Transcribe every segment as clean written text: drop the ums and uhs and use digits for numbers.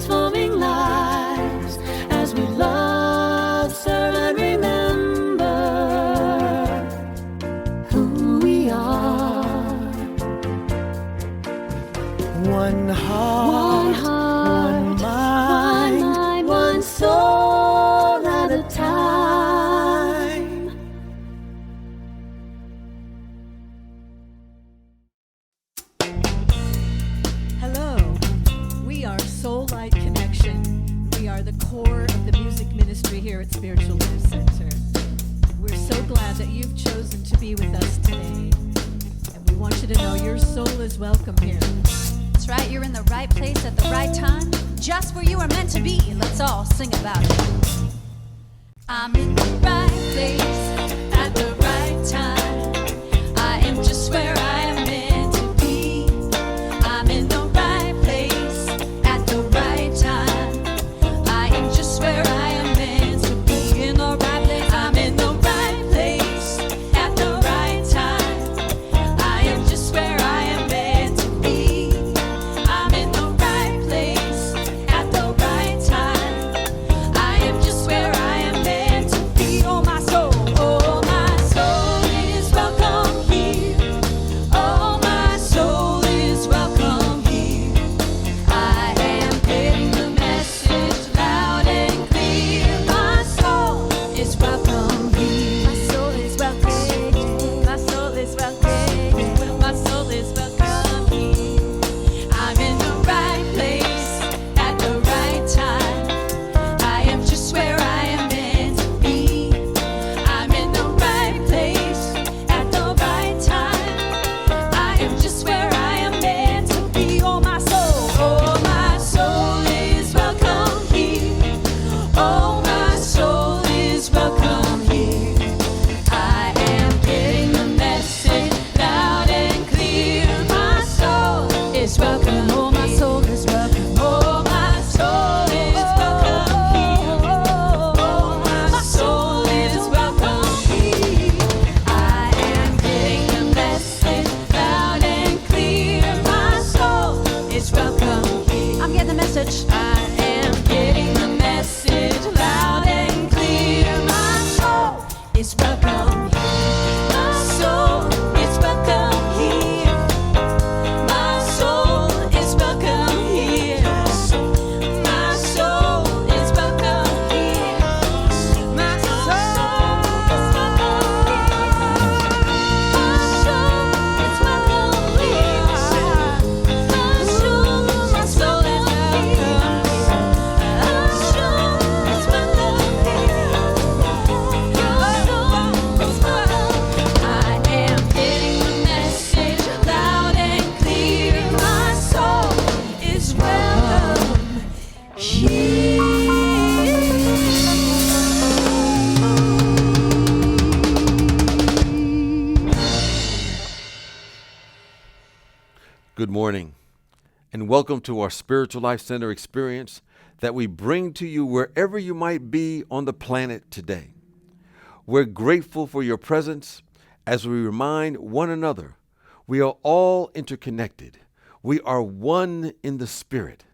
transforming lives as we love, serve, and remember who we are. One heart, one mind, one soul at a time. Hello, we are Soul Light Connection. We are the core of the music ministry here at Spiritual Life Center. We're so glad that you've chosen to be with us today. And we want you to know your soul is welcome here. That's right, you're in the right place at the right time, just where you are meant to be. Let's all sing about it. I'm in the right place at the right time. I am just where I am meant to be. I'm in the right place at the right time. I am just where I am meant to be. In the right place, I'm in the right place at the right time. I am just where I am meant to be. I'm in the right place at the right time. I am just where I am meant to be. Oh my soul is welcome here. Oh my soul is welcome here. I am getting the message loud and clear. My soul is welcome here. My soul is welcome. My soul is welcome. My soul is welcome here. I'm in the right place at the right time. I am just where I am meant to be. I'm in the right place at the right time. I am just where I am meant to be. Oh my soul is welcome here. Oh my soul is welcome here. I am getting the message loud and clear. My soul is welcome. Oh my soul is welcome. Oh my soul is welcome here. Oh my soul is welcome here. I am getting the message loud and clear. My soul is welcome here. I'm getting the message. I am getting the message loud and clear. My soul is welcome here. My soul is welcome here. My soul is welcome here. My soul is welcome here. My soul is welcome here. My soul is welcome here. My soul is welcome here. My soul is welcome here. I am getting the message loud and clear. My soul is welcome here. Good morning, and welcome to our Spiritual Life Center experience that we bring to you wherever you might be on the planet today. We're grateful for your presence as we remind one another we are all interconnected. We are one in the Spirit.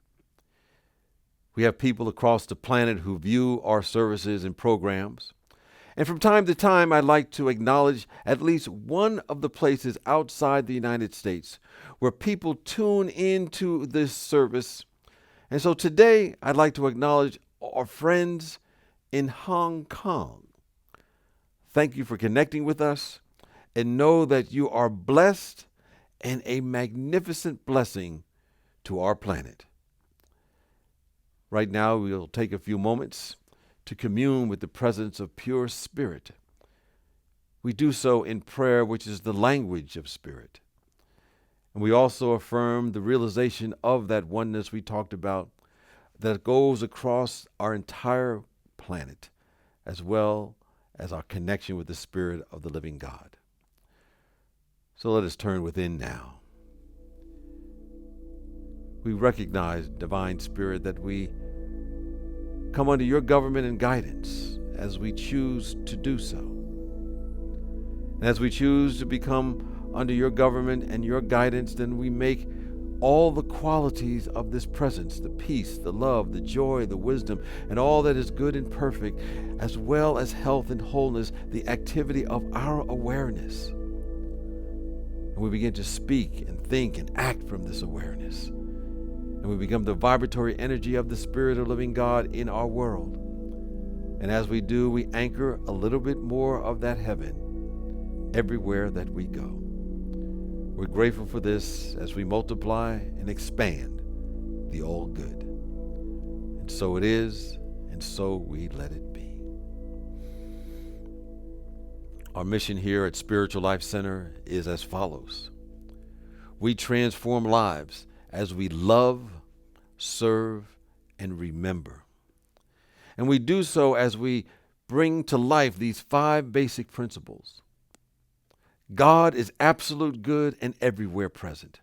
We have people across the planet who view our services and programs. And from time to time, I'd like to acknowledge at least one of the places outside the United States where people tune into this service. And so today, I'd like to acknowledge our friends in Hong Kong. Thank you for connecting with us, and know that you are blessed and a magnificent blessing to our planet. Right now, we'll take a few moments to commune with the presence of pure spirit. We do so in prayer, which is the language of spirit. And we also affirm the realization of that oneness we talked about that goes across our entire planet, as well as our connection with the Spirit of the living God. So let us turn within now. We recognize, Divine Spirit, that we come under your government and guidance as we choose to do so. And as we choose to become under your government and your guidance, then we make all the qualities of this presence, the peace, the love, the joy, the wisdom, and all that is good and perfect, as well as health and wholeness, the activity of our awareness. And we begin to speak and think and act from this awareness. And we become the vibratory energy of the Spirit of living God in our world. And as we do, we anchor a little bit more of that heaven everywhere that we go. We're grateful for this as we multiply and expand the all good. And so it is, and so we let it be. Our mission here at Spiritual Life Center is as follows. We transform lives as we love, serve, and remember. And we do so as we bring to life these 5 basic principles. God is absolute good and everywhere present.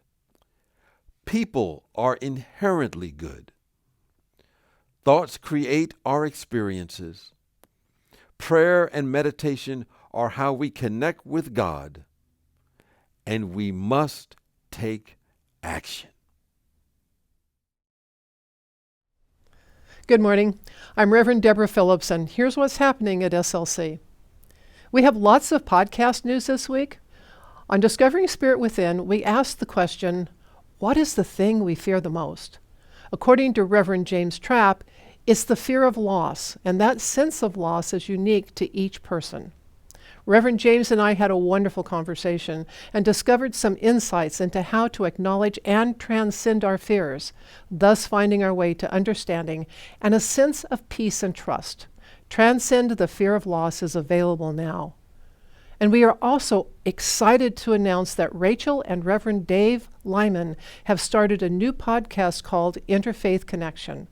People are inherently good. Thoughts create our experiences. Prayer and meditation are how we connect with God, and we must take action. Good morning. I'm Reverend Deborah Phillips, and here's what's happening at SLC. We have lots of podcast news this week. On Discovering Spirit Within, we asked the question, what is the thing we fear the most? According to Reverend James Trapp, it's the fear of loss, and that sense of loss is unique to each person. Reverend James and I had a wonderful conversation and discovered some insights into how to acknowledge and transcend our fears, thus finding our way to understanding and a sense of peace and trust. Transcend the fear of loss is available now. And we are also excited to announce that Rachel and Reverend Dave Lyman have started a new podcast called Interfaith Connection.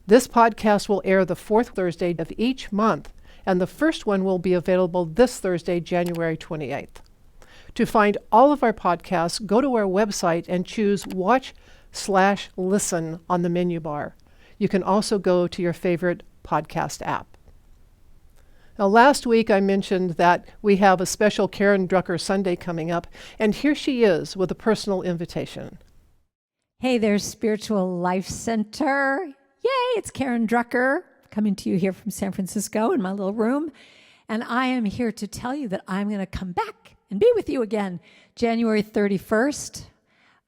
This podcast will air the 4th Thursday of each month, and the first one will be available this Thursday, January 28th. To find all of our podcasts, go to our website and choose Watch/Listen on the menu bar. You can also go to your favorite podcast app. Now, last week I mentioned that we have a special Karen Drucker Sunday coming up, and here she is with a personal invitation. Hey there, Spiritual Life Center. Yay, it's Karen Drucker coming to you here from San Francisco in my little room. And I am here to tell you that I'm going to come back and be with you again January 31st.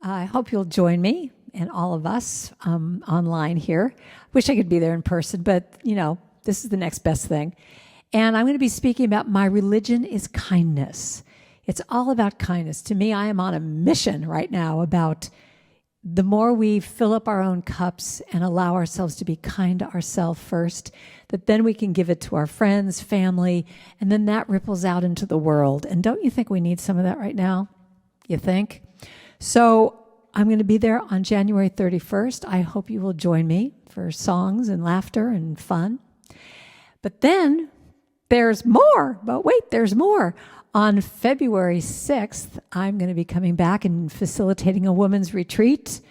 I hope you'll join me and all of us online here. Wish I could be there in person, but, this is the next best thing. And I'm going to be speaking about My Religion is Kindness. It's all about kindness. To me, I am on a mission right now about the more we fill up our own cups and allow ourselves to be kind to ourselves first, that then we can give it to our friends, family, and then that ripples out into the world. And don't you think we need some of that right now? You think? So I'm going to be there on January 31st. I hope you will join me for songs and laughter and fun. But then there's more. But wait, there's more. On February 6th, I'm going to be coming back and facilitating a women's retreat.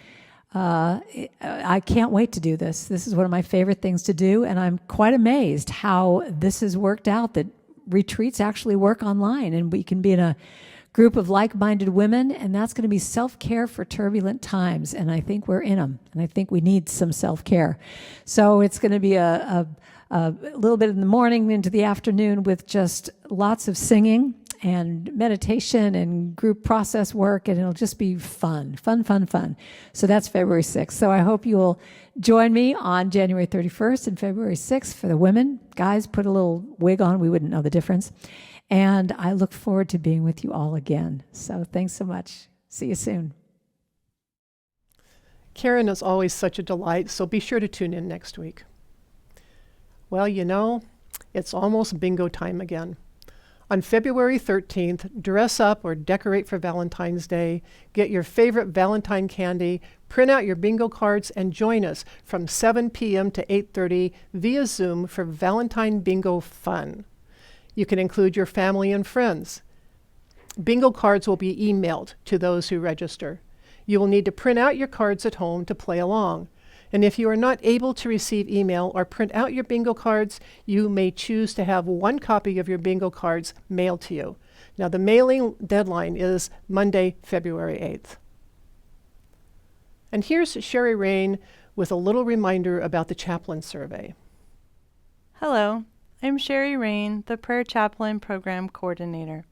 I can't wait to do this. This is one of my favorite things to do, and I'm quite amazed how this has worked out, that retreats actually work online, and we can be in a group of like-minded women, and that's going to be self-care for turbulent times, and I think we're in them, and I think we need some self-care. So it's going to be a little bit in the morning into the afternoon with just lots of singing and meditation and group process work, and it'll just be fun. So that's February 6th. So I hope you'll join me on January 31st and February 6th for the women. Guys, put a little wig on. We wouldn't know the difference. And I look forward to being with you all again. So thanks so much. See you soon. Karen is always such a delight, so be sure to tune in next week. Well, it's almost bingo time again. On February 13th, dress up or decorate for Valentine's Day, get your favorite Valentine candy, print out your bingo cards, and join us from 7 p.m. to 8:30 via Zoom for Valentine Bingo fun. You can include your family and friends. Bingo cards will be emailed to those who register. You will need to print out your cards at home to play along. And if you are not able to receive email or print out your bingo cards, you may choose to have one copy of your bingo cards mailed to you. Now, the mailing deadline is Monday, February 8th. And here's Sherry Rain with a little reminder about the chaplain survey. Hello, I'm Sherry Rain, the Prayer Chaplain Program Coordinator,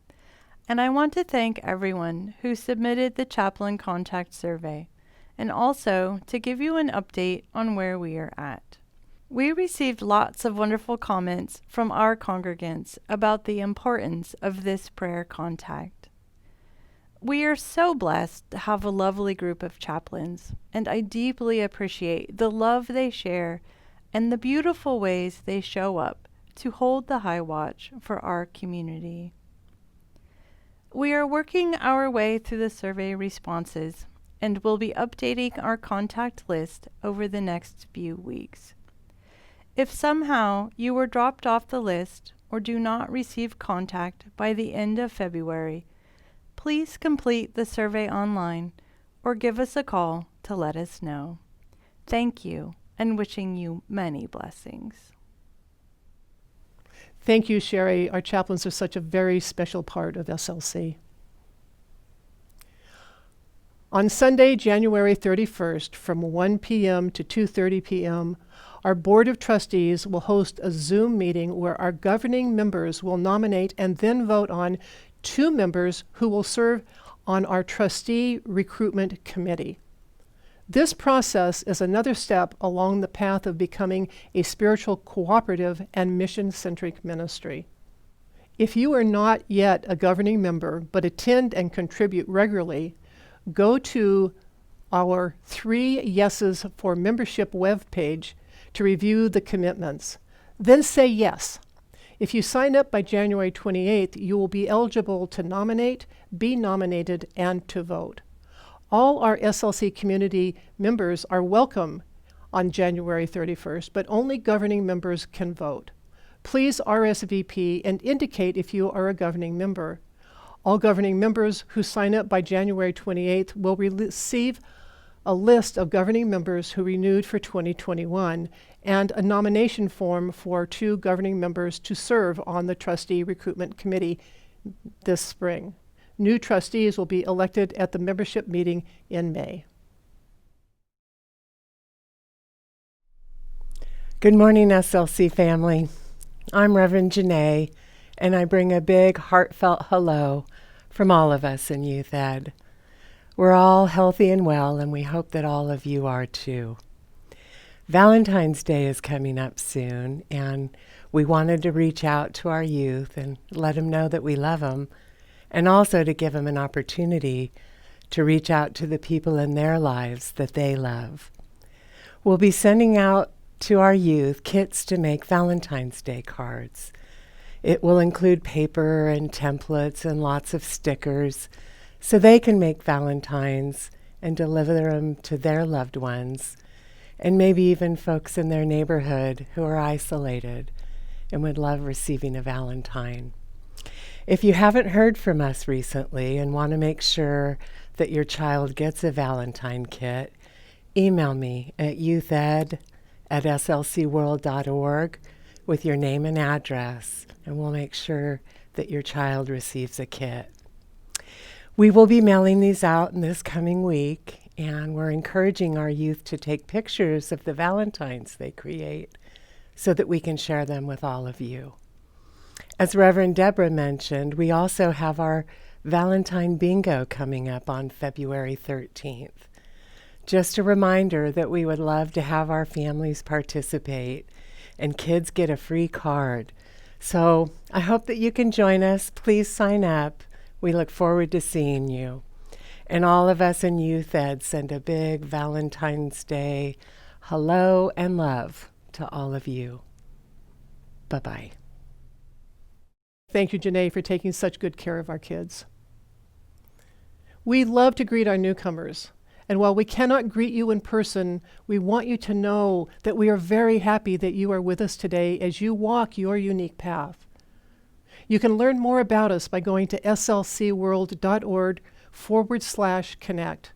and I want to thank everyone who submitted the Chaplain Contact Survey, and also to give you an update on where we are at. We received lots of wonderful comments from our congregants about the importance of this prayer contact. We are so blessed to have a lovely group of chaplains, and I deeply appreciate the love they share and the beautiful ways they show up to hold the high watch for our community. We are working our way through the survey responses and will be updating our contact list over the next few weeks. If somehow you were dropped off the list or do not receive contact by the end of February, please complete the survey online or give us a call to let us know. Thank you, and wishing you many blessings. Thank you, Sherry. Our chaplains are such a very special part of SLC. On Sunday, January 31st, from 1 p.m. to 2:30 p.m., our Board of Trustees will host a Zoom meeting where our governing members will nominate and then vote on 2 members who will serve on our Trustee Recruitment Committee. This process is another step along the path of becoming a spiritual cooperative and mission-centric ministry. If you are not yet a governing member but attend and contribute regularly, go to our 3 Yeses for Membership webpage to review the commitments. Then say yes. If you sign up by January 28th, you will be eligible to nominate, be nominated, and to vote. All our SLC community members are welcome on January 31st, but only governing members can vote. Please RSVP and indicate if you are a governing member. All governing members who sign up by January 28th will receive a list of governing members who renewed for 2021 and a nomination form for 2 governing members to serve on the Trustee Recruitment Committee this spring. New trustees will be elected at the membership meeting in May. Good morning, SLC family. I'm Reverend Janèe, and I bring a big heartfelt hello from all of us in Youth Ed. We're all healthy and well, and we hope that all of you are too. Valentine's Day is coming up soon, and we wanted to reach out to our youth and let them know that we love them, and also to give them an opportunity to reach out to the people in their lives that they love. We'll be sending out to our youth kits to make Valentine's Day cards. It will include paper and templates and lots of stickers so they can make Valentines and deliver them to their loved ones, and maybe even folks in their neighborhood who are isolated and would love receiving a Valentine. If you haven't heard from us recently and want to make sure that your child gets a Valentine kit, email me at youthed@slcworld.org with your name and address, and we'll make sure that your child receives a kit. We will be mailing these out in this coming week, and we're encouraging our youth to take pictures of the Valentines they create so that we can share them with all of you. As Reverend Deborah mentioned, we also have our Valentine Bingo coming up on February 13th. Just a reminder that we would love to have our families participate, and kids get a free card. So I hope that you can join us. Please sign up. We look forward to seeing you. And all of us in Youth Ed send a big Valentine's Day hello and love to all of you. Bye-bye. Thank you, Janèe, for taking such good care of our kids. We love to greet our newcomers. And while we cannot greet you in person, we want you to know that we are very happy that you are with us today as you walk your unique path. You can learn more about us by going to slcworld.org/connect.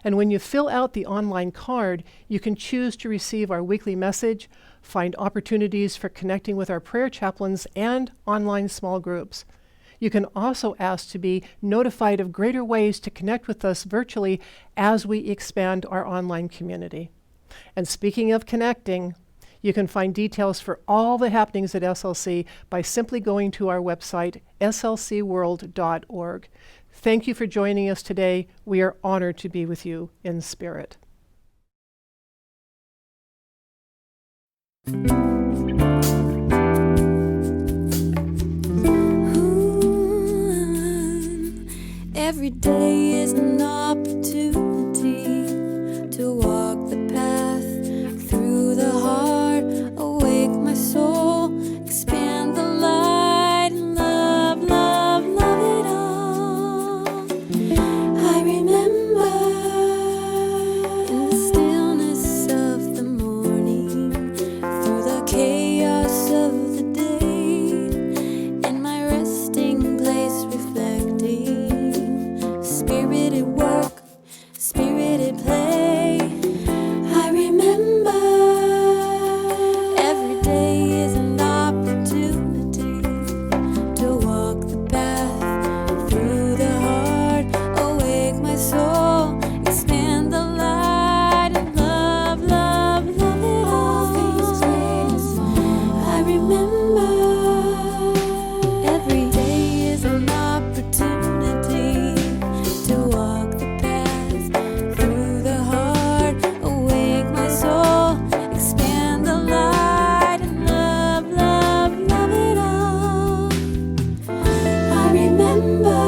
And when you fill out the online card, you can choose to receive our weekly message, find opportunities for connecting with our prayer chaplains and online small groups. You can also ask to be notified of greater ways to connect with us virtually as we expand our online community. And speaking of connecting, you can find details for all the happenings at SLC by simply going to our website, slcworld.org. Thank you for joining us today. We are honored to be with you in spirit. Every day is an opportunity to walk the path through the heart, awake my soul, expand the light, and love, love, love it all. I remember in the stillness of the morning, through the chaos of the day, in my resting place reflecting, Spirit at work, Spirit at play. I remember every day is an opportunity to walk the path through the heart, awake my soul, expand the light, and love, love, love it all. I remember every day is an opportunity to walk the path through the heart, awake my soul, expand the light, and love, love, love it all. I remember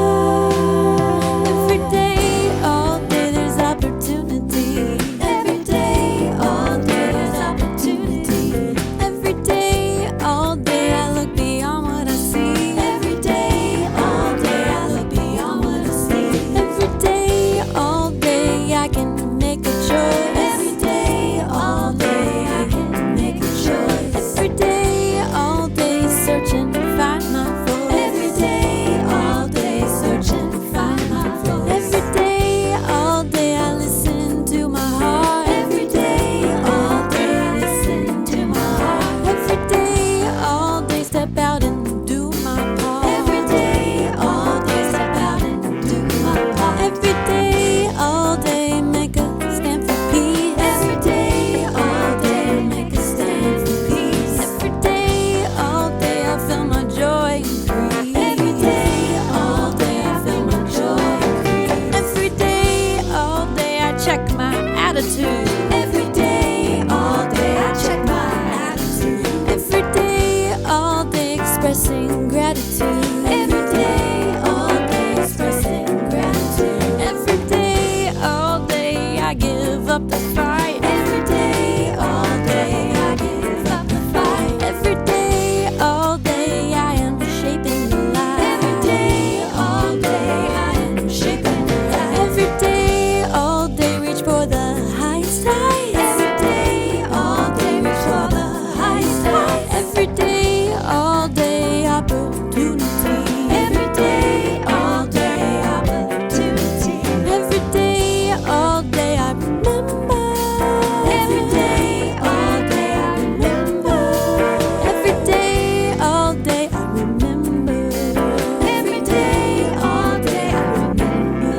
every day, all day there's opportunity. Every day, all day there's opportunity. Every day, all day I look beyond what I see. Every day, all day I look beyond what I see. Every day, all day I can make a choice. Every day, all day I can make a choice. Every day, all day searching to find my voice. Every day, all day searching to find my voice. Every day, all day I listen to my heart. Every day, all day I listen to my heart. Every day, all day step out and do my part. Every day, all day step out and do my part. Every day, all day make a stand for peace. Every day, all day make a stand for peace. Every day, all day I feel my joy increase. Every day, all day I feel my joy increase. Every day, all day I check my attitude. Every day, all day I check my attitude. Every day, all day expressing gratitude. Every day, all day expressing gratitude. Every day, all day I give up the fight. Every day, all day I give up the fight. Every day, all day I am shaping the light. Every day, all day I am shaping the light. Every day, all day reach for the highest heights. Every day, all day reach for the highest heights. Every day, all day opportunity. Every day, all day opportunity. Every day, all day I remember. Every day, all day I remember. Every day, all day I remember. Every day, all day I remember.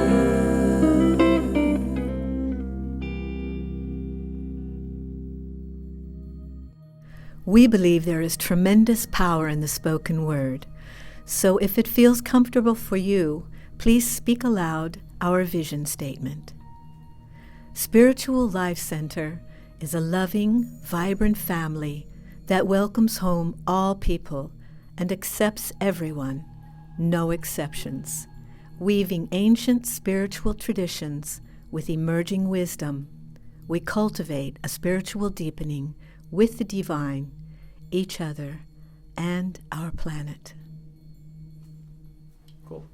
We believe there is tremendous power in the spoken word. So if it feels comfortable for you, please speak aloud our vision statement. Spiritual Life Center is a loving, vibrant family that welcomes home all people and accepts everyone, no exceptions, weaving ancient spiritual traditions with emerging wisdom. We cultivate a spiritual deepening with the divine, each other, and our planet. Cool.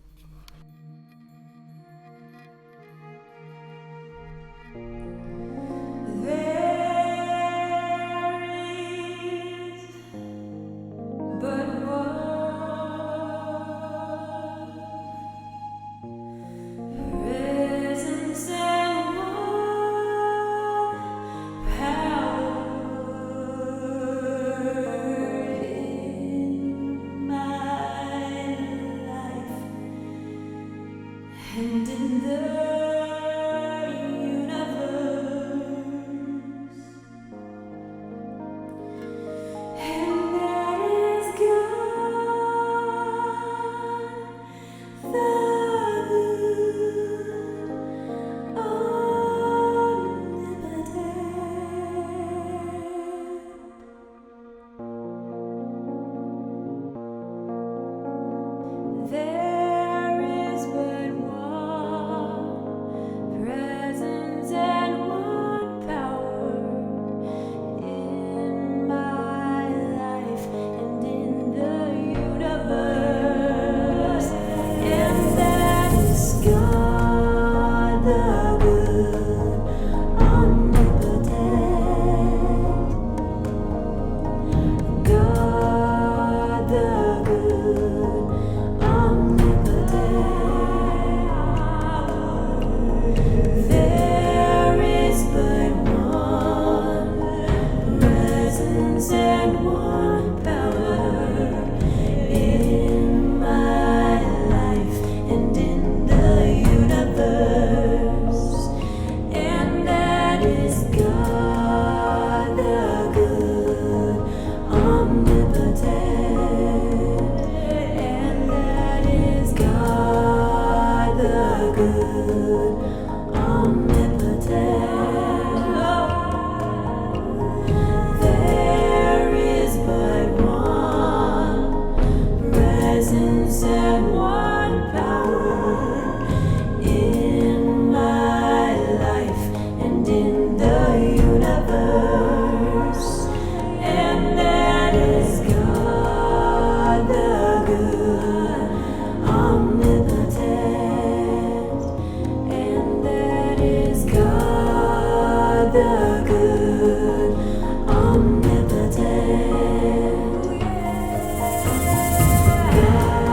Power in my presence and one power in my life and in the universe, and that is God the good, omnipotent, and that is God the good, omnipotent. There is but one presence and one power in my life and in the universe, and that is God the good, omnipotent, and that is God the good, omnipotent.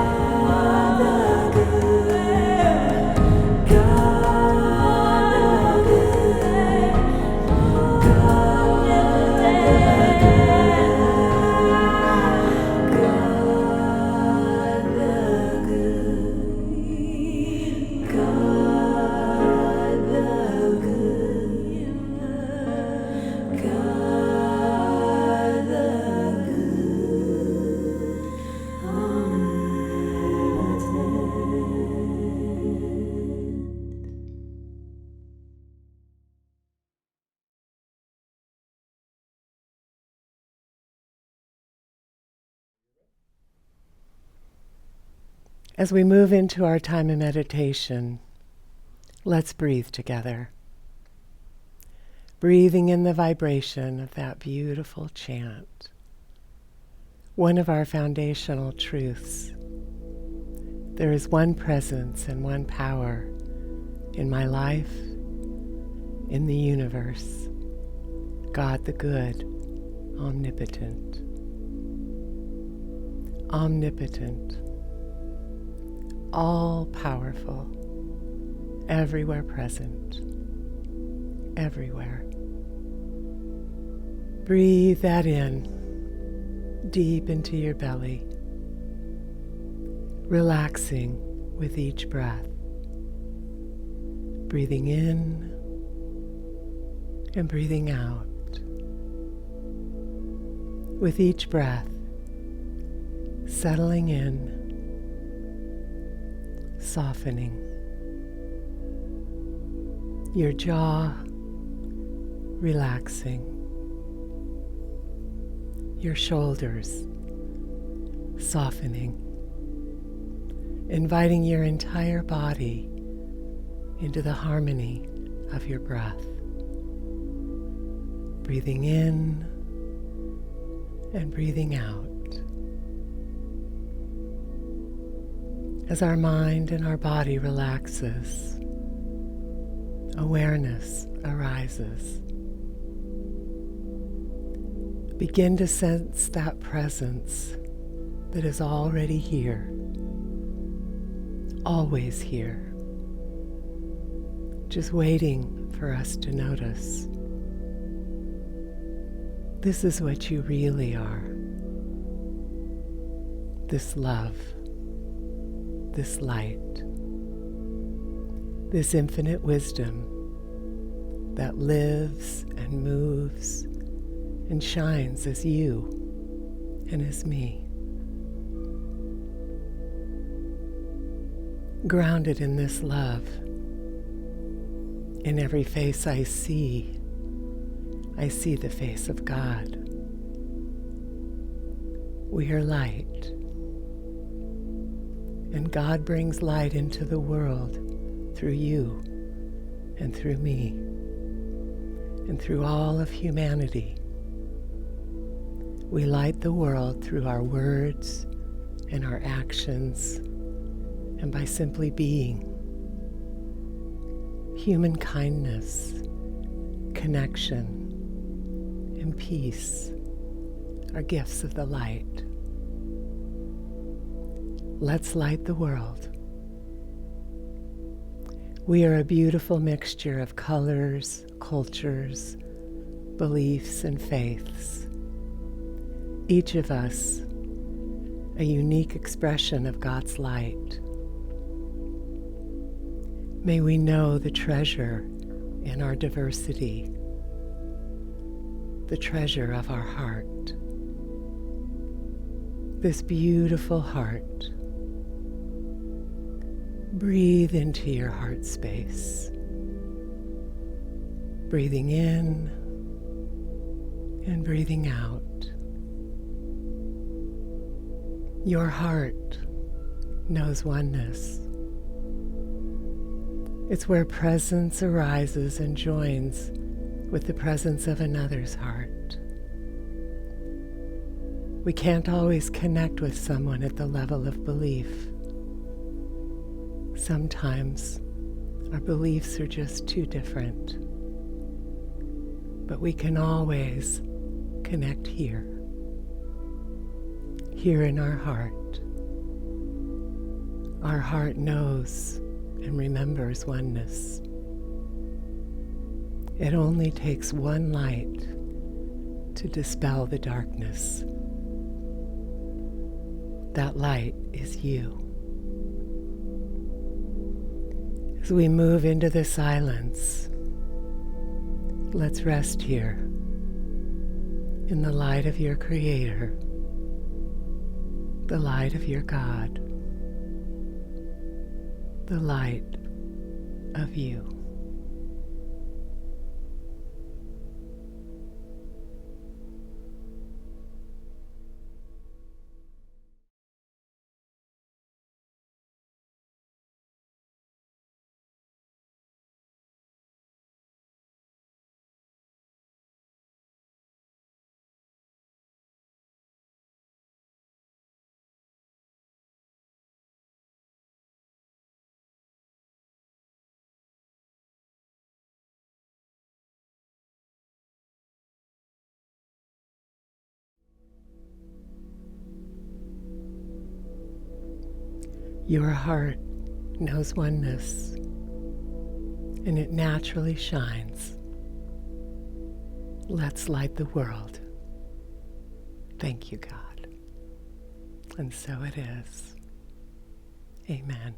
God the good, God the good, God the good, God the good, God the good, God the As we move into our time of meditation, let's breathe together. Breathing in the vibration of that beautiful chant. One of our foundational truths. There is one presence and one power in my life, in the universe. God the good, omnipotent. Omnipotent. All powerful, everywhere present, everywhere. Breathe that in, deep into your belly, relaxing with each breath. Breathing in and breathing out. With each breath, settling in, softening. Your jaw relaxing. Your shoulders softening. Inviting your entire body into the harmony of your breath. Breathing in and breathing out. As our mind and our body relaxes, awareness arises. Begin to sense that presence that is already here, always here, just waiting for us to notice. This is what you really are. This love. This light, this infinite wisdom that lives and moves and shines as you and as me. Grounded in this love, in every face I see the face of God. We are light. And God brings light into the world through you and through me and through all of humanity. We light the world through our words and our actions and by simply being. Human kindness, connection, and peace are gifts of the light. Let's light the world. We are a beautiful mixture of colors, cultures, beliefs, and faiths. each of us a unique expression of God's light. May we know the treasure in our diversity, the treasure of our heart, this beautiful heart. Breathe into your heart space, breathing in and breathing out. Your heart knows oneness. It's where presence arises and joins with the presence of another's heart. We can't always connect with someone at the level of belief. Sometimes our beliefs are just too different. But we can always connect here in our heart. Our heart knows and remembers oneness. It only takes one light to dispel the darkness. That light is you. As we move into the silence, let's rest here in the light of your Creator, the light of your God, the light of you. Your heart knows oneness, and it naturally shines. Let's light the world. Thank you, God. And so it is. Amen.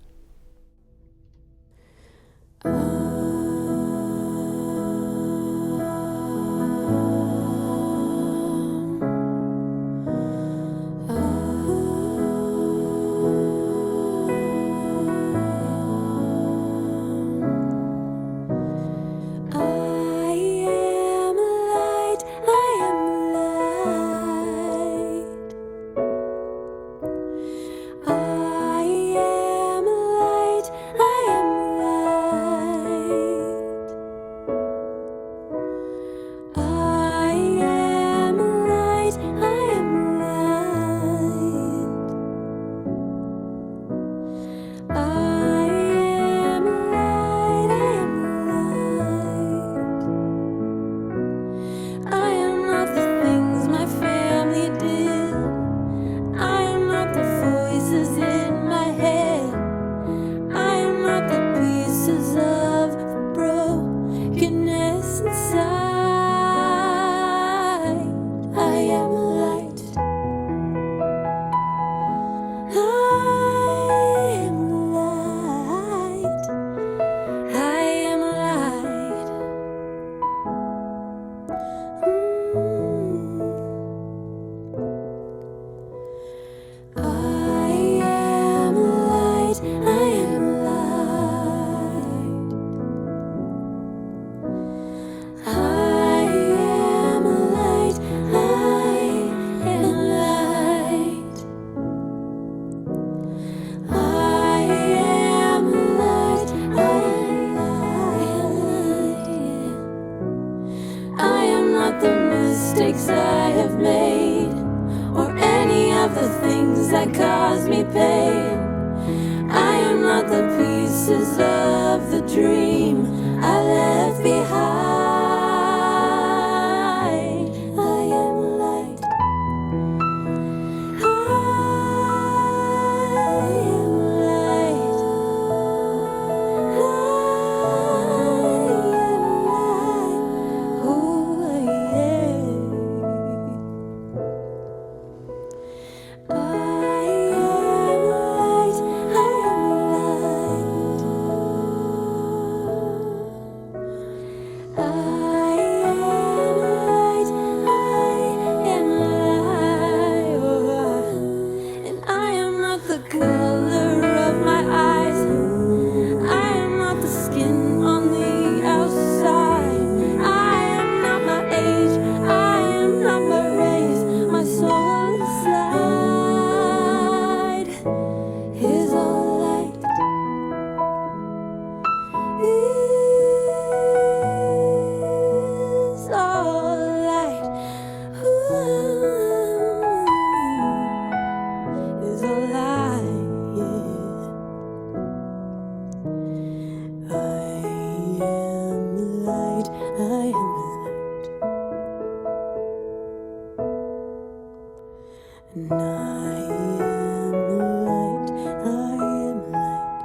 mistakes I have made, or any of the things that cause me pain. I am not the pieces of the dream I left behind. I am light. I am light. I am light. Oh, yeah. and I am light. I am light.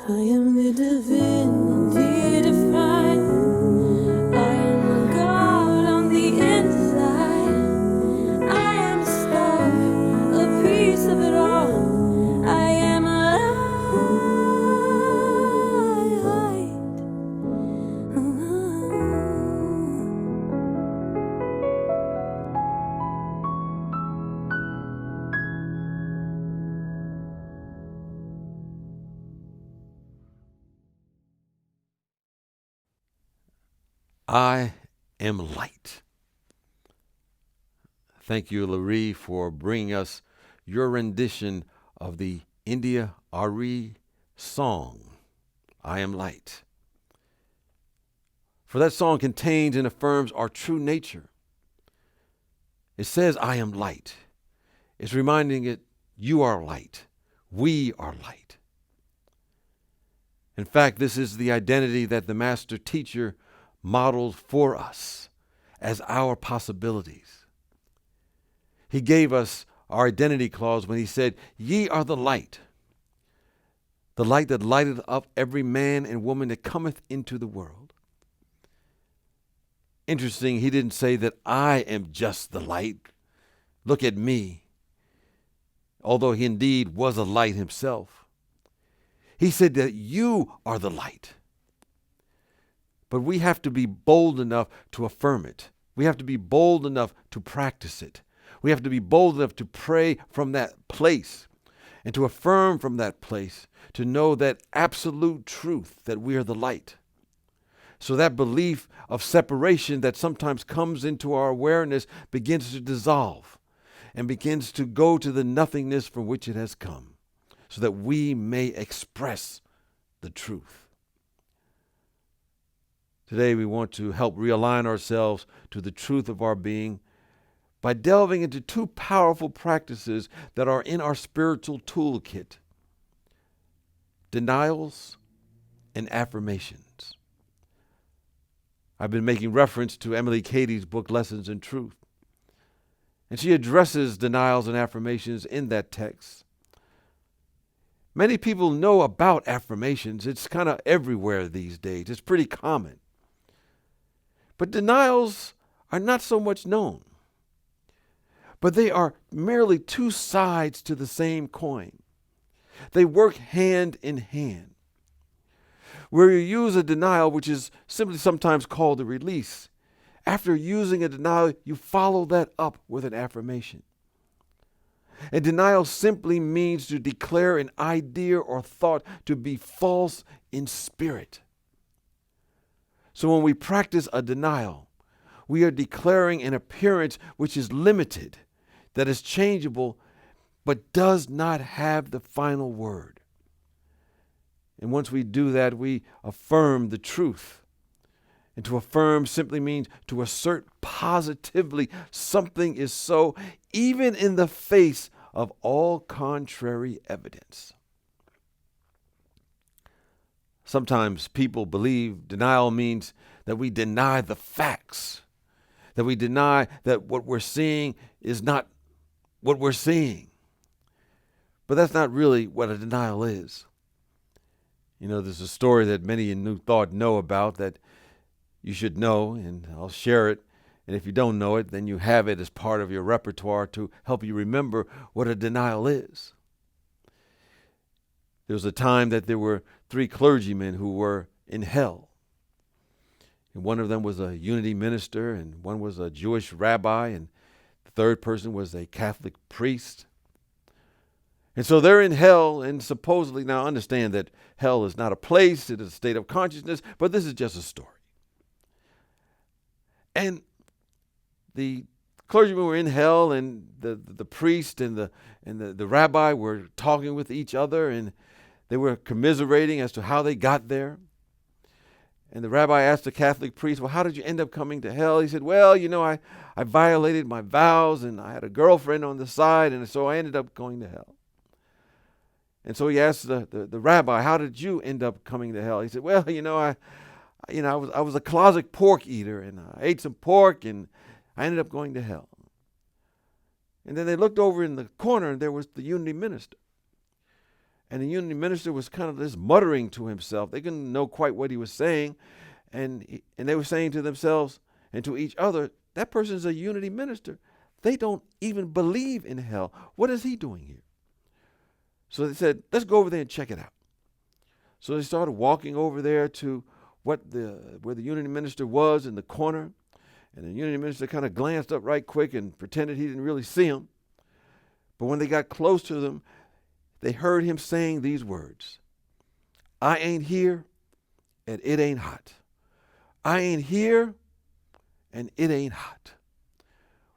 I am the divinity divine. I am God on the inside. I am the star, a piece of it all. I am light. I am light. Thank you, Larry, for bringing us your rendition of the India Ari song, I Am Light. For that song contains and affirms our true nature. It says, I am light. It's reminding it, you are light. We are light. In fact, this is the identity that the master teacher modeled for us as our possibilities. He gave us our identity clause when he said, ye are the light that lighteth up every man and woman that cometh into the world. Interesting, he didn't say that I am just the light. Look at me. Although he indeed was a light himself. He said that you are the light. But we have to be bold enough to affirm it. We have to be bold enough to practice it. We have to be bold enough to pray from that place and to affirm from that place, to know that absolute truth that we are the light. So that belief of separation that sometimes comes into our awareness begins to dissolve and begins to go to the nothingness from which it has come, so that we may express the truth. Today we want to help realign ourselves to the truth of our being by delving into two powerful practices that are in our spiritual toolkit: denials and affirmations. I've been making reference to Emily Cady's book, Lessons in Truth. And she addresses denials and affirmations in that text. Many people know about affirmations. It's kind of everywhere these days. It's pretty common. But denials are not so much known. But they are merely two sides to the same coin. They work hand in hand. Where you use a denial, which is simply sometimes called a release, after using a denial, you follow that up with an affirmation. And denial simply means to declare an idea or thought to be false in spirit. So when we practice a denial, we are declaring an appearance which is limited, that is changeable, but does not have the final word. And once we do that, we affirm the truth. And to affirm simply means to assert positively something is so, even in the face of all contrary evidence. Sometimes people believe denial means that we deny the facts, that we deny that what we're seeing is not what we're seeing. But that's not really what a denial is. You know, there's a story that many in New Thought know about that you should know, and I'll share it. And if you don't know it, then you have it as part of your repertoire to help you remember what a denial is. There was a time that there were 3 clergymen who were in hell. And one of them was a unity minister, and one was a Jewish rabbi, and the third person was a Catholic priest. And so they're in hell, and supposedly, now understand that hell is not a place, it is a state of consciousness, but this is just a story. And the clergymen were in hell, and the priest and the rabbi were talking with each other, and they were commiserating as to how they got there. And the rabbi asked the Catholic priest, well, how did you end up coming to hell? He said, well, you know, I violated my vows, and I had a girlfriend on the side, and so I ended up going to hell. And so he asked the rabbi, how did you end up coming to hell? He said, well, I was a closet pork eater, and I ate some pork, and I ended up going to hell. And then they looked over in the corner, and there was the unity minister. And the unity minister was kind of just muttering to himself. They couldn't know quite what he was saying. And they were saying to themselves and to each other, that person's a unity minister. They don't even believe in hell. What is he doing here? So they said, let's go over there and check it out. So they started walking over there to where the unity minister was in the corner. And the unity minister kind of glanced up right quick and pretended he didn't really see him. But when they got close to them, they heard him saying these words: I ain't here and it ain't hot. I ain't here and it ain't hot.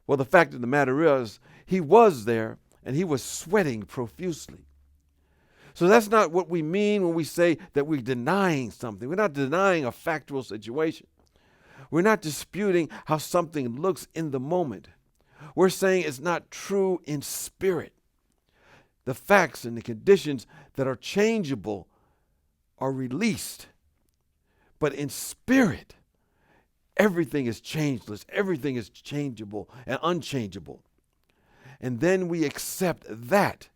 Well, the fact of the matter is, he was there and he was sweating profusely. So that's not what we mean when we say that we're denying something. We're not denying a factual situation. We're not disputing how something looks in the moment. We're saying it's not true in spirit. The facts and the conditions that are changeable are released. But in spirit, everything is changeless. Everything is changeable and unchangeable. And then we accept that.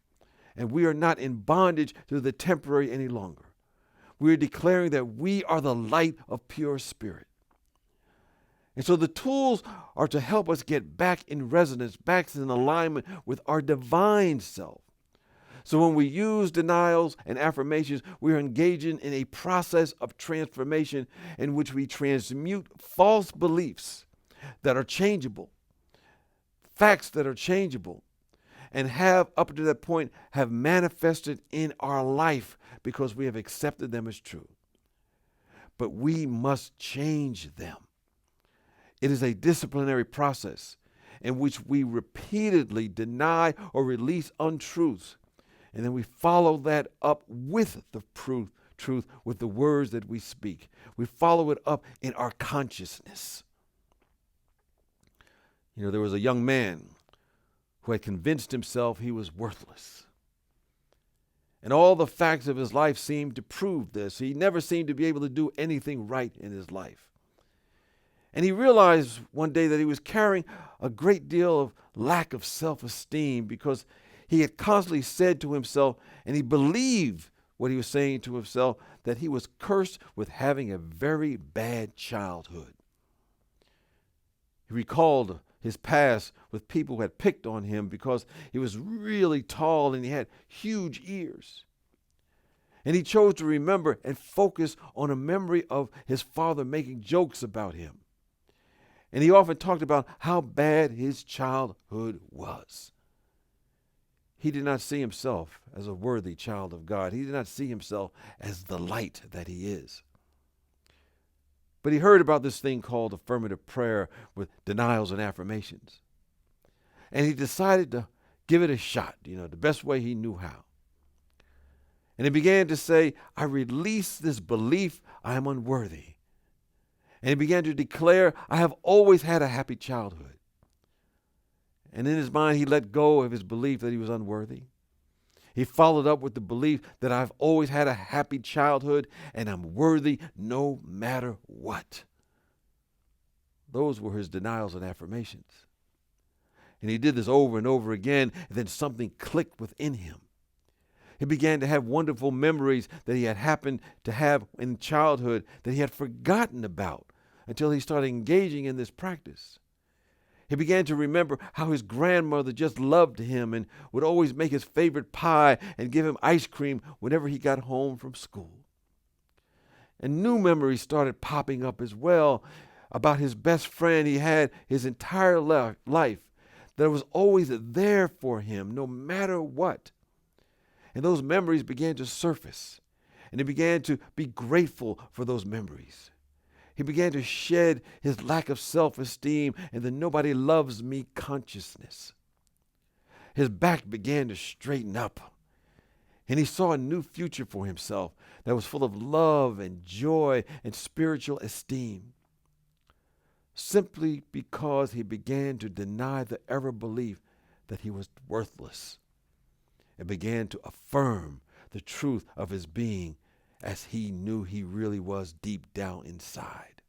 And we are not in bondage to the temporary any longer. We are declaring that we are the light of pure spirit. And so the tools are to help us get back in resonance, back in alignment with our divine self. So when we use denials and affirmations, we are engaging in a process of transformation in which we transmute false beliefs that are changeable, facts that are changeable, and have, up to that point, have manifested in our life because we have accepted them as true. But we must change them. It is a disciplinary process in which we repeatedly deny or release untruths, and then we follow that up with the truth with the words that we speak. We follow it up in our consciousness. You know, there was a young man who had convinced himself he was worthless. And all the facts of his life seemed to prove this. He never seemed to be able to do anything right in his life. And he realized one day that he was carrying a great deal of lack of self-esteem because he had constantly said to himself, and he believed what he was saying to himself, that he was cursed with having a very bad childhood. He recalled his past with people who had picked on him because he was really tall and he had huge ears. And he chose to remember and focus on a memory of his father making jokes about him. And he often talked about how bad his childhood was. He did not see himself as a worthy child of God. He did not see himself as the light that he is. But he heard about this thing called affirmative prayer with denials and affirmations. And he decided to give it a shot, the best way he knew how. And he began to say, I release this belief I am unworthy. And he began to declare, I have always had a happy childhood. And in his mind, he let go of his belief that he was unworthy. He followed up with the belief that I've always had a happy childhood and I'm worthy no matter what. Those were his denials and affirmations. And he did this over and over again, and then something clicked within him. He began to have wonderful memories that he had happened to have in childhood that he had forgotten about until he started engaging in this practice. He began to remember how his grandmother just loved him and would always make his favorite pie and give him ice cream whenever he got home from school. And new memories started popping up as well about his best friend he had his entire life that was always there for him no matter what. And those memories began to surface, and he began to be grateful for those memories. He began to shed his lack of self-esteem and the nobody loves me consciousness. His back began to straighten up, and he saw a new future for himself that was full of love and joy and spiritual esteem. Simply because he began to deny the ever belief that he was worthless and began to affirm the truth of his being as he knew he really was deep down inside.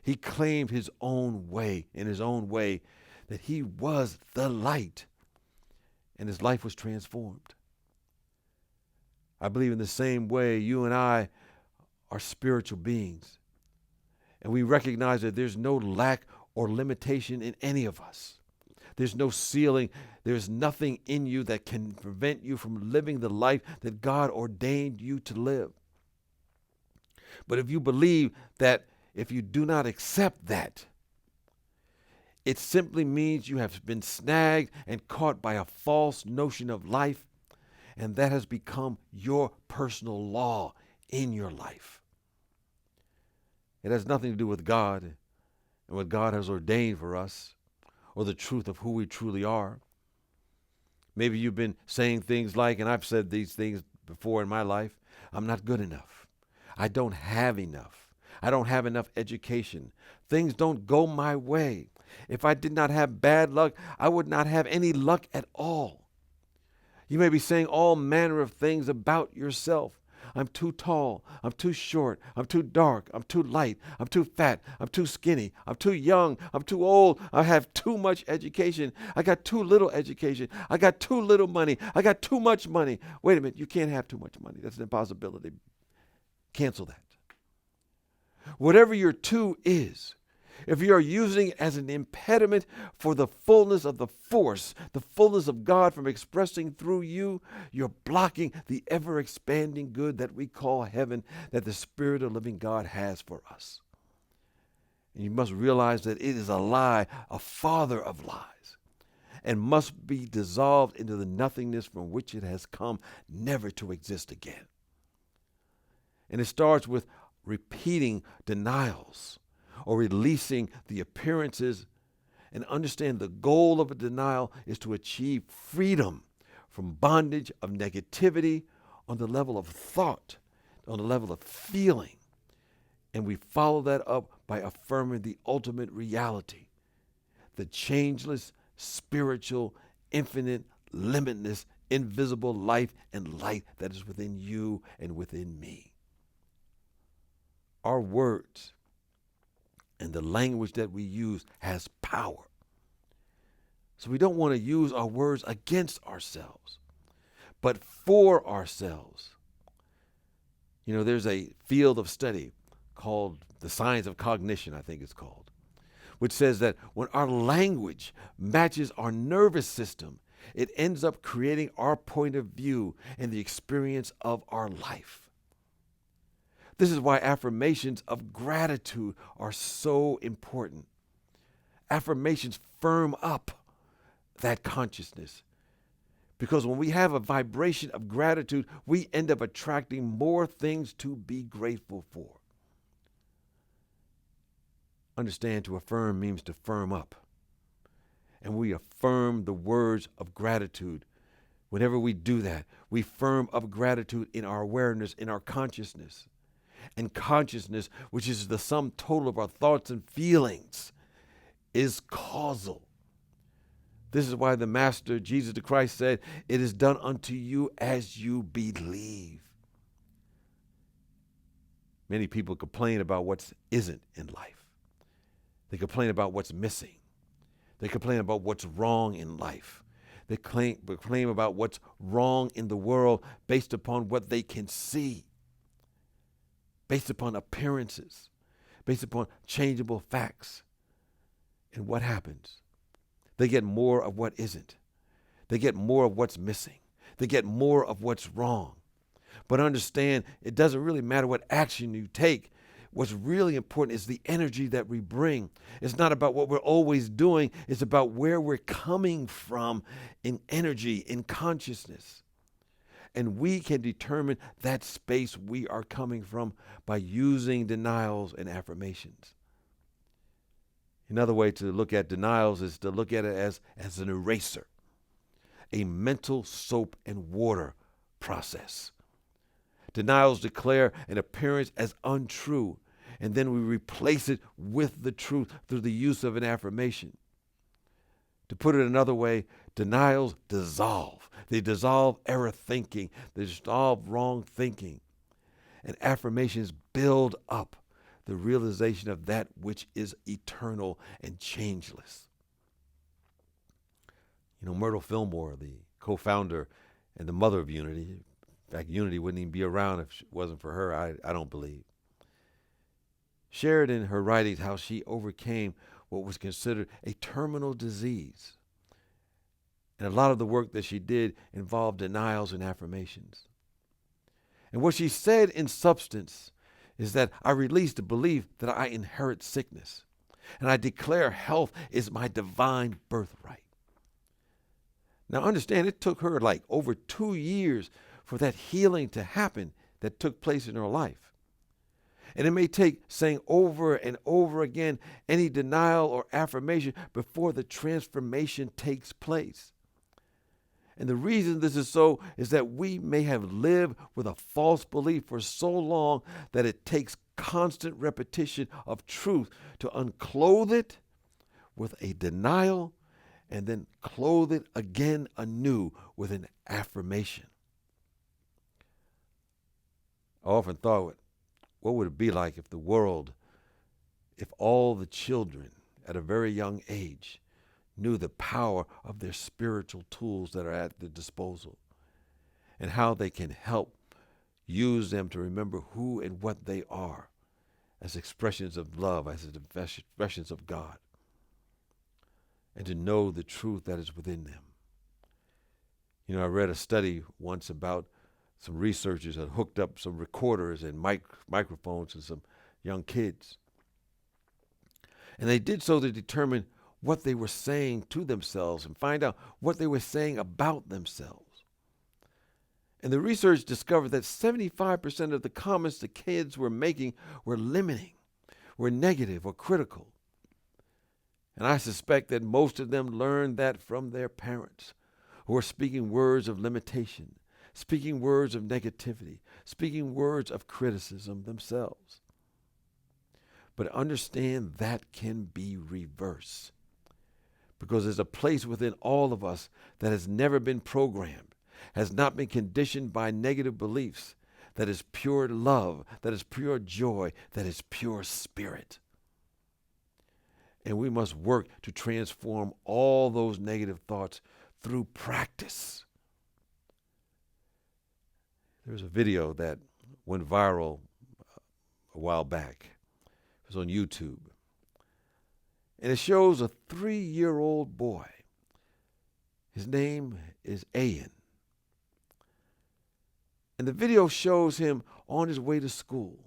He claimed his own way, in his own way, that he was the light, and his life was transformed. I believe in the same way you and I are spiritual beings, and we recognize that there's no lack or limitation in any of us. There's no ceiling. There's nothing in you that can prevent you from living the life that God ordained you to live. But if you believe that, if you do not accept that, it simply means you have been snagged and caught by a false notion of life, and that has become your personal law in your life. It has nothing to do with God and what God has ordained for us, or the truth of who we truly are. Maybe you've been saying things like, and I've said these things before in my life, I'm not good enough. I don't have enough. I don't have enough education. Things don't go my way. If I did not have bad luck, I would not have any luck at all. You may be saying all manner of things about yourself. I'm too tall. I'm too short. I'm too dark. I'm too light. I'm too fat. I'm too skinny. I'm too young. I'm too old. I have too much education. I got too little education. I got too little money. I got too much money. Wait a minute. You can't have too much money. That's an impossibility. Cancel that. Whatever your too is, if you are using it as an impediment for the fullness of the force, the fullness of God from expressing through you, you're blocking the ever-expanding good that we call heaven, that the Spirit of living God has for us. And you must realize that it is a lie, a father of lies, and must be dissolved into the nothingness from which it has come, never to exist again. And it starts with repeating denials, or releasing the appearances, and understand the goal of a denial is to achieve freedom from bondage of negativity on the level of thought, on the level of feeling. And we follow that up by affirming the ultimate reality, the changeless, spiritual, infinite, limitless, invisible life and light that is within you and within me. Our words and the language that we use has power. So we don't want to use our words against ourselves, but for ourselves. You know, there's a field of study called the science of cognition, I think it's called, which says that when our language matches our nervous system, it ends up creating our point of view and the experience of our life. This is why affirmations of gratitude are so important. Affirmations firm up that consciousness. Because when we have a vibration of gratitude, we end up attracting more things to be grateful for. Understand, to affirm means to firm up. And we affirm the words of gratitude. Whenever we do that, we firm up gratitude in our awareness, in our consciousness. And consciousness, which is the sum total of our thoughts and feelings, is causal. This is why the Master, Jesus the Christ, said, "It is done unto you as you believe." Many people complain about what isn't in life. They complain about what's missing. They complain about what's wrong in life. They claim about what's wrong in the world based upon what they can see, based upon appearances, based upon changeable facts. And what happens? They get more of what isn't. They get more of what's missing. They get more of what's wrong. But understand, it doesn't really matter what action you take. What's really important is the energy that we bring. It's not about what we're always doing. It's about where we're coming from in energy, in consciousness. And we can determine that space we are coming from by using denials and affirmations. Another way to look at denials is to look at it as an eraser, a mental soap and water process. Denials declare an appearance as untrue, and then we replace it with the truth through the use of an affirmation. To put it another way, denials dissolve. They dissolve error thinking. They dissolve wrong thinking. And affirmations build up the realization of that which is eternal and changeless. You know, Myrtle Fillmore, the co-founder and the mother of Unity, in fact, Unity wouldn't even be around if it wasn't for her, I don't believe, shared in her writings how she overcame what was considered a terminal disease. And a lot of the work that she did involved denials and affirmations. And what she said in substance is that I release the belief that I inherit sickness, and I declare health is my divine birthright. Now understand, it took her like over 2 years for that healing to happen that took place in her life. And it may take saying over and over again any denial or affirmation before the transformation takes place. And the reason this is so is that we may have lived with a false belief for so long that it takes constant repetition of truth to unclothe it with a denial and then clothe it again anew with an affirmation. I often thought, what would it be like if the world, if all the children at a very young age knew the power of their spiritual tools that are at their disposal and how they can help use them to remember who and what they are as expressions of love, as expressions of God, and to know the truth that is within them. You know, I read a study once about some researchers had hooked up some recorders and microphones to some young kids. And they did so to determine what they were saying to themselves and find out what they were saying about themselves. And the research discovered that 75% of the comments the kids were making were limiting, were negative or critical. And I suspect that most of them learned that from their parents, who were speaking words of limitation, speaking words of negativity, speaking words of criticism themselves. But understand that can be reversed, because there's a place within all of us that has never been programmed, has not been conditioned by negative beliefs, that is pure love, that is pure joy, that is pure spirit. And we must work to transform all those negative thoughts through practice. There's a video that went viral a while back. It was on YouTube. And it shows a 3-year-old boy. His name is Ian. And the video shows him on his way to school.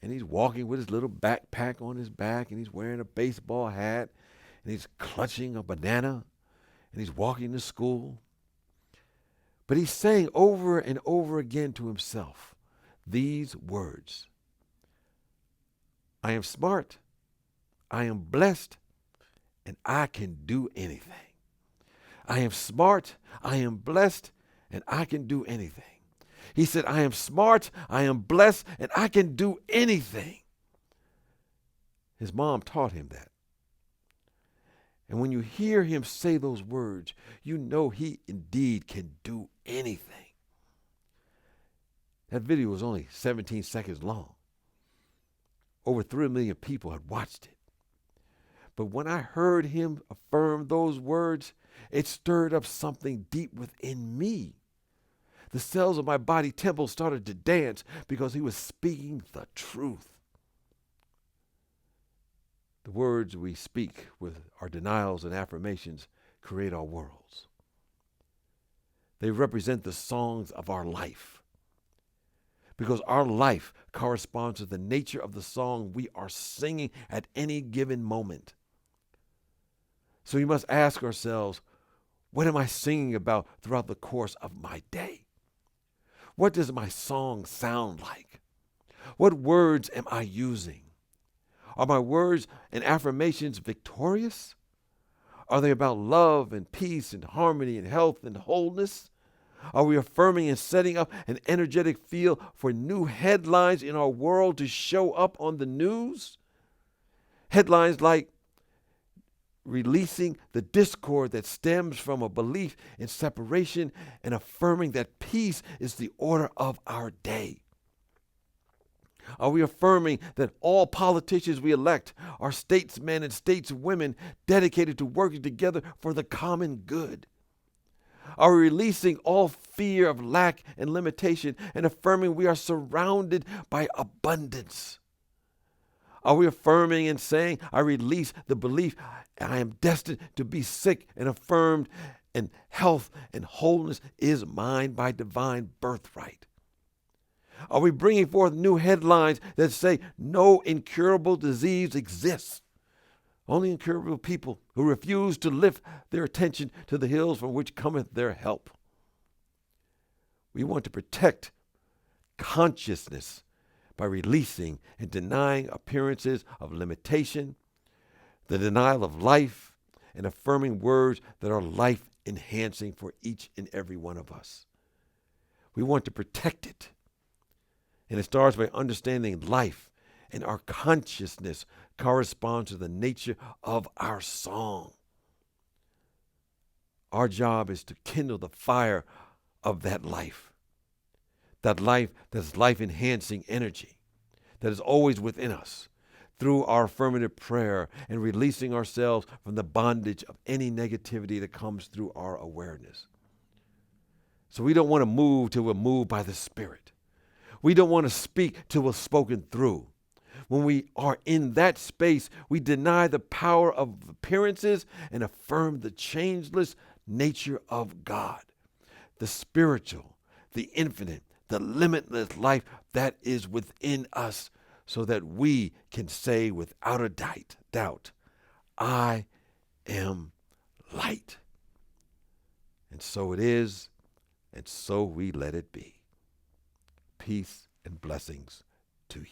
And he's walking with his little backpack on his back, and he's wearing a baseball hat, and he's clutching a banana, and he's walking to school. But he's saying over and over again to himself these words: I am smart, I am blessed, and I can do anything. I am smart, I am blessed, and I can do anything. He said, I am smart, I am blessed, and I can do anything. His mom taught him that. And when you hear him say those words, you know he indeed can do anything. That video was only 17 seconds long. Over 3 million people had watched it. But when I heard him affirm those words, it stirred up something deep within me. The cells of my body temple started to dance because he was speaking the truth. The words we speak with our denials and affirmations create our worlds. They represent the songs of our life, because our life corresponds to the nature of the song we are singing at any given moment. So we must ask ourselves, what am I singing about throughout the course of my day? What does my song sound like? What words am I using? Are my words and affirmations victorious? Are they about love and peace and harmony and health and wholeness? Are we affirming and setting up an energetic field for new headlines in our world to show up on the news? Headlines like releasing the discord that stems from a belief in separation and affirming that peace is the order of our day. Are we affirming that all politicians we elect are statesmen and stateswomen dedicated to working together for the common good? Are we releasing all fear of lack and limitation and affirming we are surrounded by abundance? Are we affirming and saying, I release the belief I am destined to be sick and affirmed, and health and wholeness is mine by divine birthright? Are we bringing forth new headlines that say no incurable disease exists? Only incurable people who refuse to lift their attention to the hills from which cometh their help. We want to protect consciousness by releasing and denying appearances of limitation, the denial of life, and affirming words that are life-enhancing for each and every one of us. We want to protect it. And it starts by understanding life, and our consciousness corresponds to the nature of our song. Our job is to kindle the fire of that life that's life-enhancing energy that is always within us, through our affirmative prayer and releasing ourselves from the bondage of any negativity that comes through our awareness. So we don't want to move till we're moved by the Spirit. We don't want to speak till we're spoken through. When we are in that space, we deny the power of appearances and affirm the changeless nature of God, the spiritual, the infinite, the limitless life that is within us, so that we can say without a doubt, I am light. And so it is, and so we let it be. Peace and blessings to you.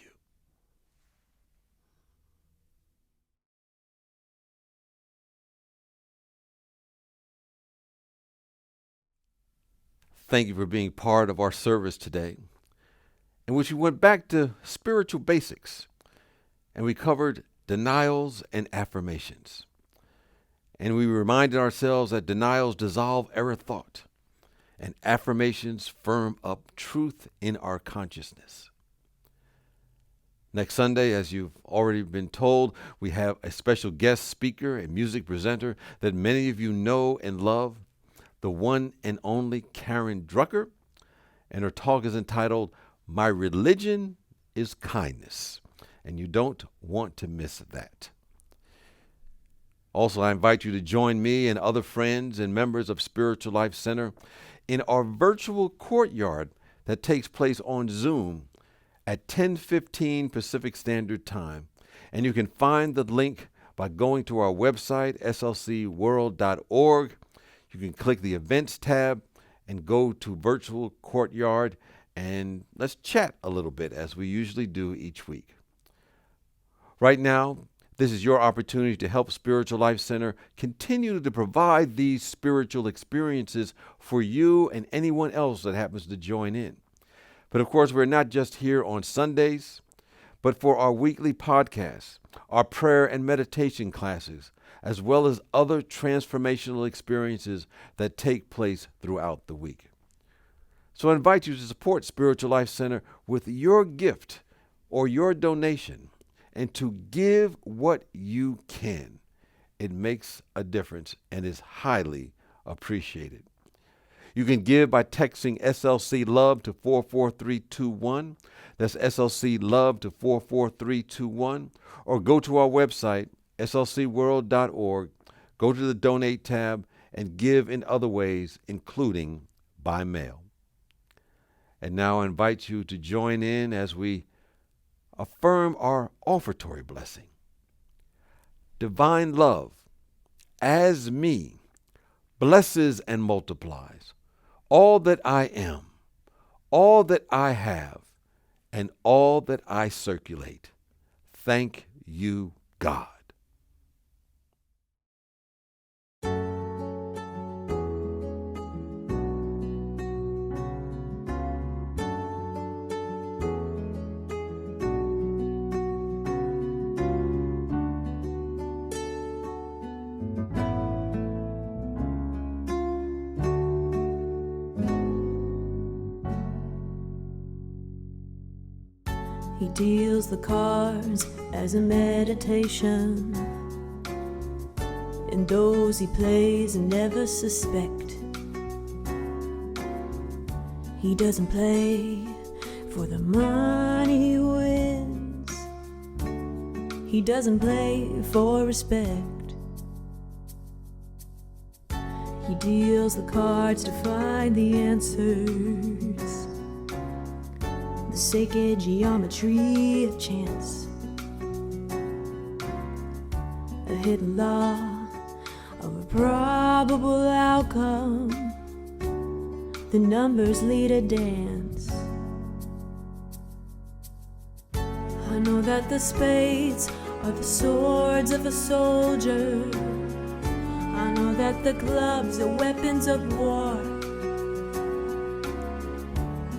Thank you for being part of our service today, in which we went back to spiritual basics, and we covered denials and affirmations. And we reminded ourselves that denials dissolve error thought, and affirmations firm up truth in our consciousness. Next Sunday, as you've already been told, we have a special guest speaker and music presenter that many of you know and love, the one and only Karen Drucker, and her talk is entitled, My Religion is Kindness, and you don't want to miss that. Also, I invite you to join me and other friends and members of Spiritual Life Center in our virtual courtyard that takes place on Zoom at 10:15 Pacific Standard Time, and you can find the link by going to our website, slcworld.org. You can click the Events tab and go to Virtual Courtyard, and let's chat a little bit as we usually do each week. Right now, this is your opportunity to help Spiritual Life Center continue to provide these spiritual experiences for you and anyone else that happens to join in. But of course, we're not just here on Sundays, but for our weekly podcasts, our prayer and meditation classes, as well as other transformational experiences that take place throughout the week. So I invite you to support Spiritual Life Center with your gift or your donation, and to give what you can. It makes a difference and is highly appreciated. You can give by texting SLC Love to 44321. That's SLC Love to 44321. Or go to our website, slcworld.org, go to the Donate tab, and give in other ways, including by mail. And now I invite you to join in as we affirm our offertory blessing. Divine love, as me, blesses and multiplies all that I am, all that I have, and all that I circulate. Thank you, God. He deals the cards as a meditation, and those he plays never suspect. He doesn't play for the money he wins. He doesn't play for respect. He deals the cards to find the answers, the sacred geometry of chance, a hidden law of a probable outcome. The numbers lead a dance. I know that the spades are the swords of a soldier. I know that the clubs are weapons of war.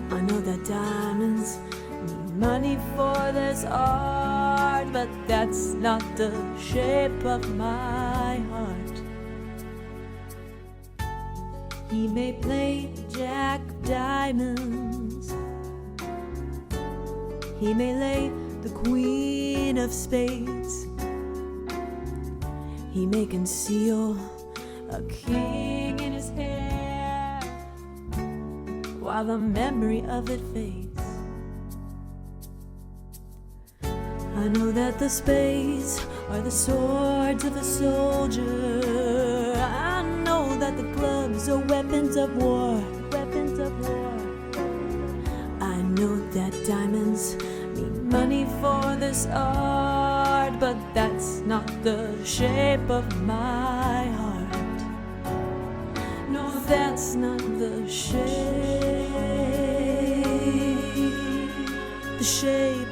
I know that diamonds need money for this art, but that's not the shape of my heart. He may play the jack of diamonds. He may lay the queen of spades. He may conceal a king in his hair while the memory of it fades. I know that the spades are the swords of a soldier. I know that the clubs are weapons of war. Weapons of war. I know that diamonds need money for this art, but that's not the shape of my heart. No, that's not the shape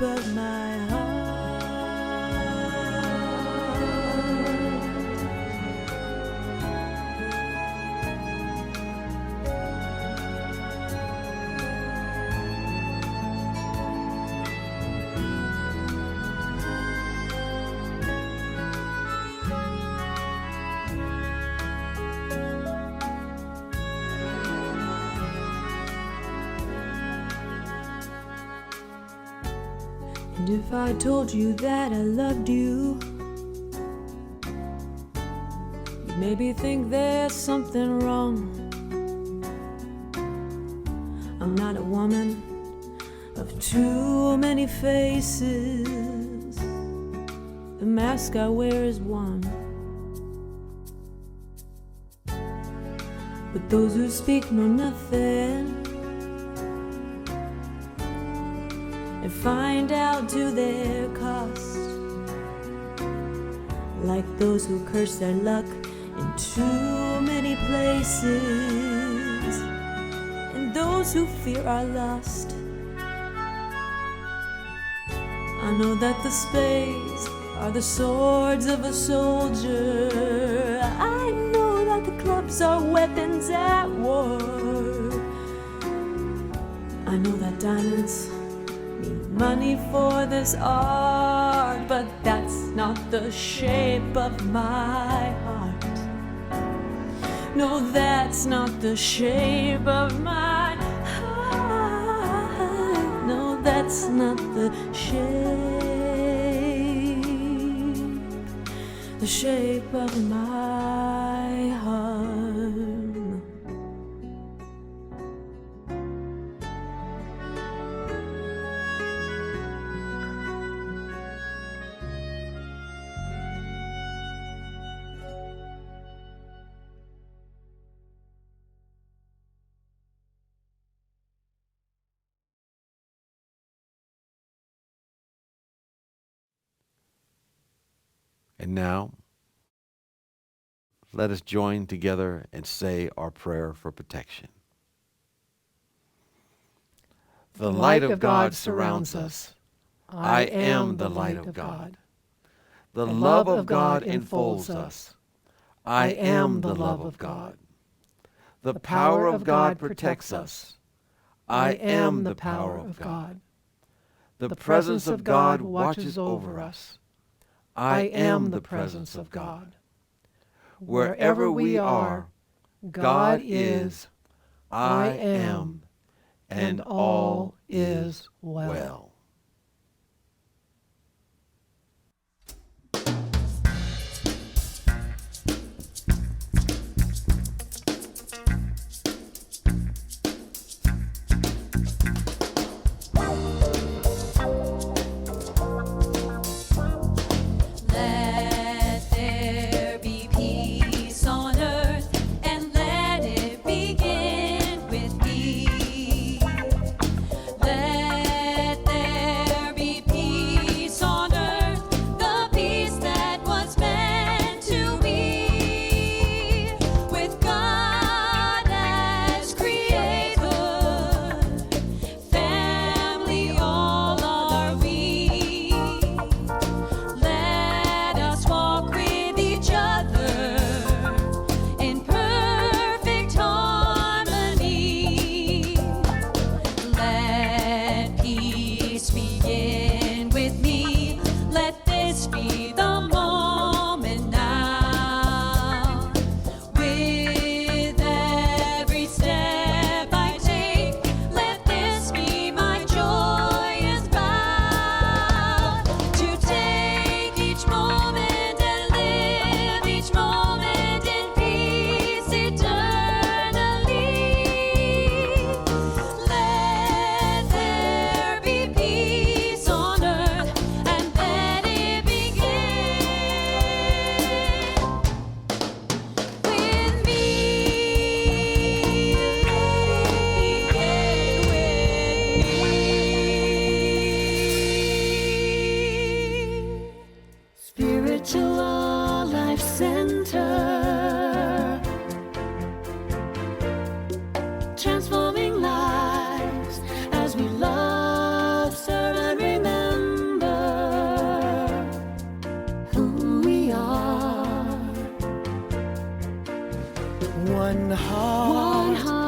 of my heart. And if I told you that I loved you, you'd maybe think there's something wrong. I'm not a woman of too many faces. The mask I wear is one. But those who speak know nothing and find out to their cost, like those who curse their luck in too many places, and those who fear are lost. I know that the spades are the swords of a soldier. I know that the clubs are weapons at war. I know that diamonds need money for this art, but that's not the shape of my heart. No, that's not the shape of my heart. No, that's not the shape of my heart. And now, let us join together and say our prayer for protection. The light of God surrounds us. I am the light of God. The love of God enfolds us. I am the love of God. The power of God protects us. I am the power of God. The presence of God watches over us. I am the presence of God. Wherever we are, God is, I am, and all is well. One heart,